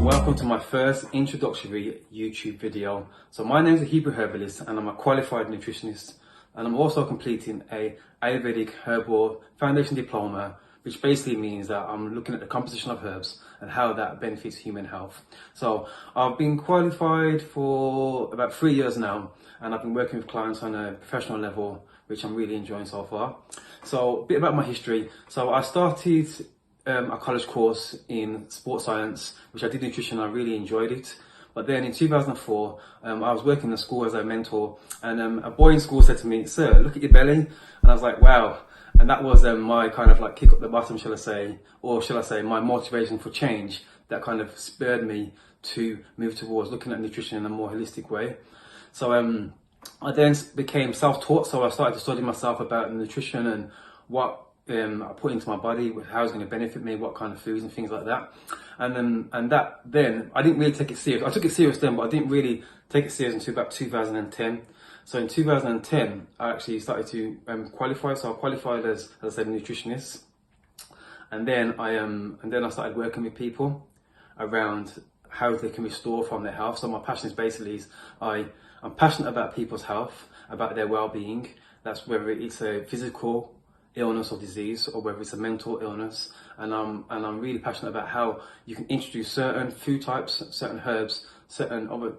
welcome to my first introductory YouTube video. So my name is a Hebrew Herbalist and I'm a qualified nutritionist, and I'm also completing a Ayurvedic Herbal Foundation Diploma, which basically means that I'm looking at the composition of herbs and how that benefits human health. So I've been qualified for about 3 years now, and I've been working with clients on a professional level, which I'm really enjoying so far. So a bit about my history. So I started a college course in sports science, which I did nutrition. I really enjoyed it. But then in 2004, I was working in school as a mentor, and a boy in school said to me, "Sir, look at your belly." And I was like, wow. And that was my kind of like kick up the bottom, shall I say, or shall I say my motivation for change that kind of spurred me to move towards looking at nutrition in a more holistic way. So I then became self-taught. So I started to study myself about nutrition and what I put into my body, how it's going to benefit me, what kind of foods and things like that. And then I didn't really take it serious. I took it serious then, but I didn't really take it serious until about 2010. So in 2010, I actually started to qualify. So I qualified as I said, a nutritionist. And then I started working with people around how they can restore from their health. So my passion is basically I'm passionate about people's health, about their well-being. That's whether it's a physical illness or disease, or whether it's a mental illness, and I'm really passionate about how you can introduce certain food types, certain herbs, certain other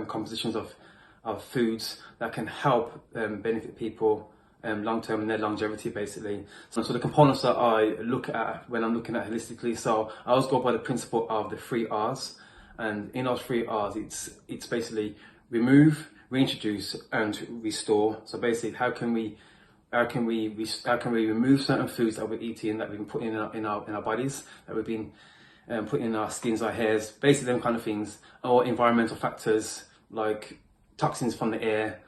compositions of foods that can help benefit people long term in their longevity, basically. So the components that I look at when I'm looking at holistically, so I always go by the principle of the 3 R's, and in those 3 R's, it's basically remove, reintroduce, and restore. So basically, how can we remove certain foods that we're eating, that we've been putting in our bodies, that we've been putting in our skins, our hairs, basically them kind of things, or environmental factors like toxins from the air,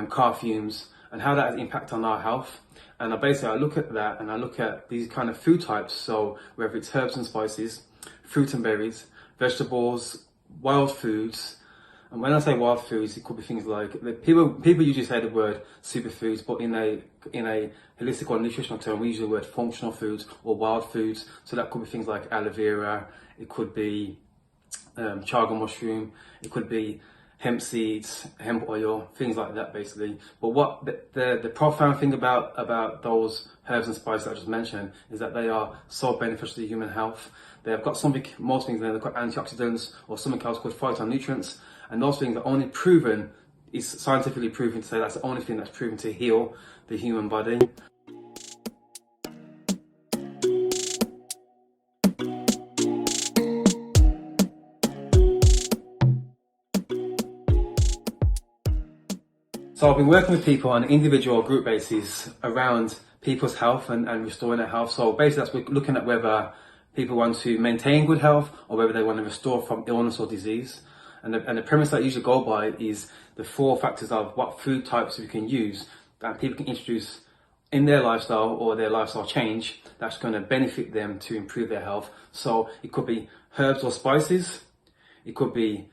car fumes, and how that has impact on our health. And I look at that, and I look at these kind of food types, so whether it's herbs and spices, fruit and berries, vegetables, wild foods. And when I say wild foods, it could be things like, people usually say the word superfoods, but in a holistic or nutritional term, we use the word functional foods or wild foods. So that could be things like aloe vera, it could be chaga mushroom, it could be hemp seeds, hemp oil, things like that, basically. But what the profound thing about those herbs and spices I just mentioned is that they are so beneficial to human health. They have got something, most things, they've got antioxidants or something else called phytonutrients. And those things are only proven, is scientifically proven to say that's the only thing that's proven to heal the human body. So I've been working with people on an individual or group basis around people's health and restoring their health. So basically that's, we're looking at whether people want to maintain good health or whether they want to restore from illness or disease. And the premise that I usually go by is the 4 factors of what food types we can use that people can introduce in their lifestyle or their lifestyle change that's going to benefit them to improve their health. So it could be herbs or spices, it could be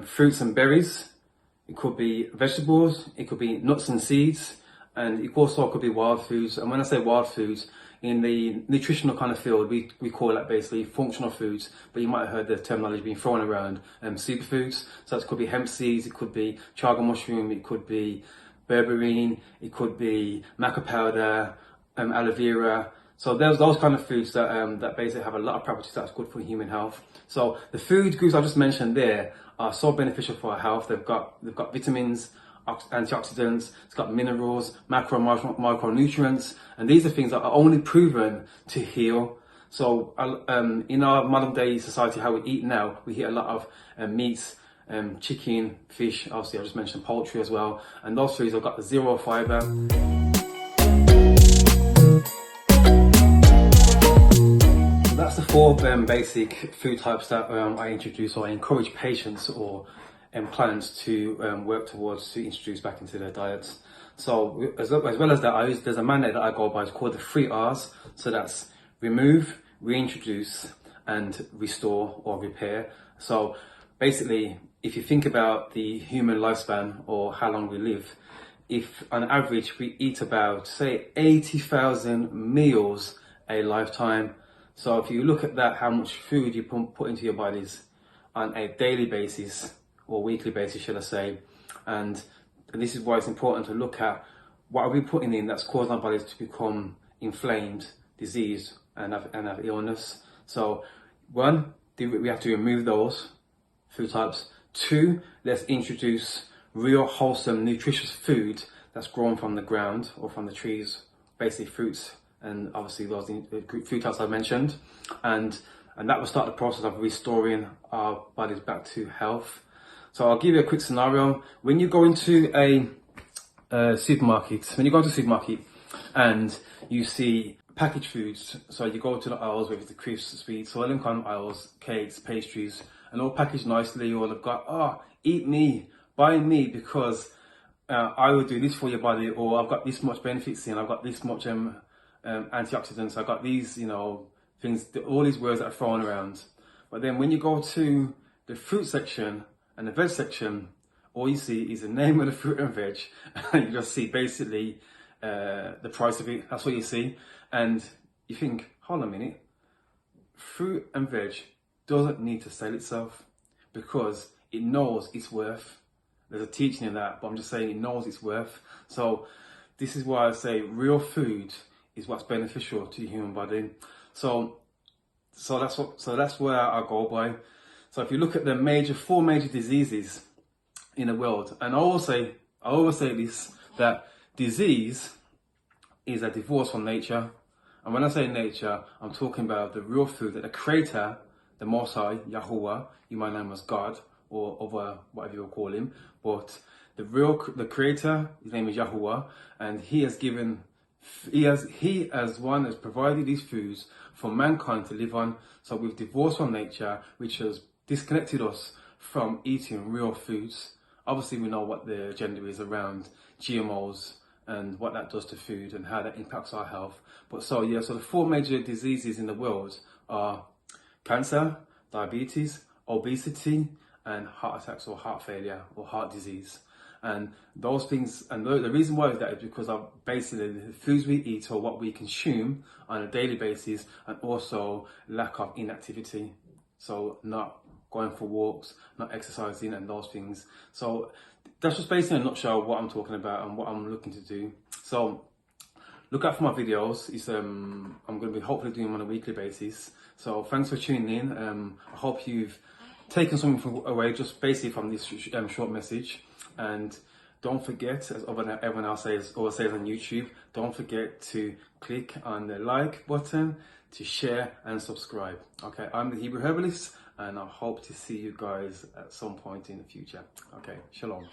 fruits and berries, it could be vegetables, it could be nuts and seeds, and it also could be wild foods. And when I say wild foods, in the nutritional kind of field, we call that basically functional foods, but you might have heard the terminology being thrown around, superfoods. So it could be hemp seeds, it could be chaga mushroom, it could be berberine, it could be maca powder, aloe vera. So there's those kind of foods that basically have a lot of properties that's good for human health. So the food groups I just mentioned there are so beneficial for our health. They've got vitamins, antioxidants, it's got minerals, macro and micronutrients, and these are things that are only proven to heal. So in our modern day society, how we eat now, we eat a lot of meats, chicken, fish, obviously I just mentioned poultry as well, and those foods have got the 0 fibre. That's the 4 basic food types that I introduce or I encourage patients or clients to work towards to introduce back into their diets. So as well as that, there's a mandate that I go by, it's called the 3 R's. So that's remove, reintroduce, and restore or repair. So basically, if you think about the human lifespan or how long we live, if on average we eat about, say, 80,000 meals a lifetime. So if you look at that, how much food you put into your bodies, on a daily basis, or weekly basis, should I say. And this is why it's important to look at what are we putting in that's causing our bodies to become inflamed, diseased, and have illness. So one, we have to remove those food types. Two, let's introduce real wholesome, nutritious food that's grown from the ground or from the trees, basically fruits and obviously those food types I mentioned. And that will start the process of restoring our bodies back to health. So I'll give you a quick scenario. When you go into a supermarket, and you see packaged foods, so you go to the aisles with the crisps, sweets, all them kind of aisles, cakes, pastries, and all packaged nicely, or they've got, eat me, buy me, because I will do this for your body, or I've got this much benefits in, I've got this much antioxidants, I've got these, things, all these words that are thrown around. But then when you go to the fruit section and the veg section, all you see is the name of the fruit and veg, and you just see basically the price of it. That's what you see. And you think, hold on a minute, fruit and veg doesn't need to sell itself because it knows its worth. There's a teaching in that, but I'm just saying it knows its worth. So this is why I say real food is what's beneficial to the human body. So that's where I go by. So if you look at the four major diseases in the world, and I always say this, that disease is a divorce from nature. And when I say nature, I'm talking about the real food that the Creator, the Most High, Yahuwah, you might know him as God, or other, whatever you will call him, but the Creator, his name is Yahuwah, and he has provided these foods for mankind to live on. So we've divorced from nature, which has disconnected us from eating real foods. Obviously, we know what the agenda is around GMOs and what that does to food and how that impacts our health. But so the four major diseases in the world are cancer, diabetes, obesity, and heart attacks or heart failure or heart disease. And those things, and the reason why is that is because of basically the foods we eat or what we consume on a daily basis, and also lack of inactivity. So not going for walks, not exercising, and those things. So that's just basically in a nutshell what I'm talking about and what I'm looking to do. So look out for my videos. I'm going to be hopefully doing them on a weekly basis. So thanks for tuning in. I hope you've taken something away just basically from this short message. And don't forget, as everyone else says on YouTube, don't forget to click on the like button, to share and subscribe. Okay, I'm the Hebrew Herbalist, and I hope to see you guys at some point in the future. Okay, shalom.